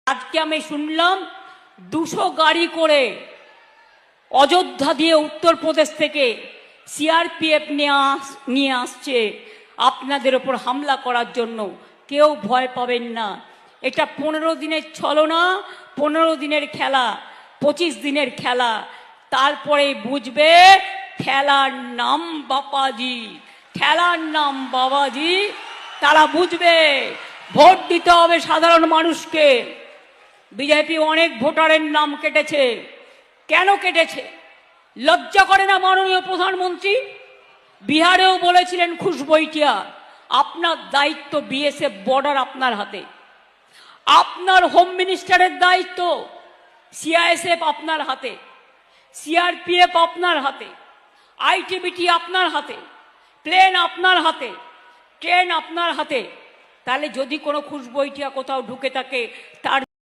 আজকে আমি শুনলাম 200 গাড়ি করে অযোধ্যা দিয়ে উত্তরপ্রদেশ থেকে সিআরপিএফ নিয়ে আসছে আপনাদের ওপর হামলা করার জন্য। কেউ ভয় পাবেন না। এটা 15 দিনের ছলনা, 15 দিনের খেলা, 25 দিনের খেলা। তারপরে বুঝবে খেলার নাম বাবাজি, খেলার নাম বাবাজি। তারা বুঝবে ভোট দিতে হবে সাধারণ মানুষকে। বিজেপি অনেক ভোটারের নাম কেটেছে। কেন কেটেছে? লজ্জা করে না মাননীয় প্রধানমন্ত্রী? বিহারেও বলেছিলেন খুশবু ইটিয়া, আপনার দায়িত্ব, বিএসএফ বর্ডার আপনার হাতে, আপনার হোম মিনিস্টারের দায়িত্ব, সিআইএসএফ আপনার হাতে, সিআরপিএফ আপনার হাতে, আইটিবিটি আপনার হাতে, প্লেন আপনার হাতে, ট্রেন আপনার হাতে। তাহলে যদি কোনো খুশবু ইটিয়া কোথাও ঢুকে থাকে তার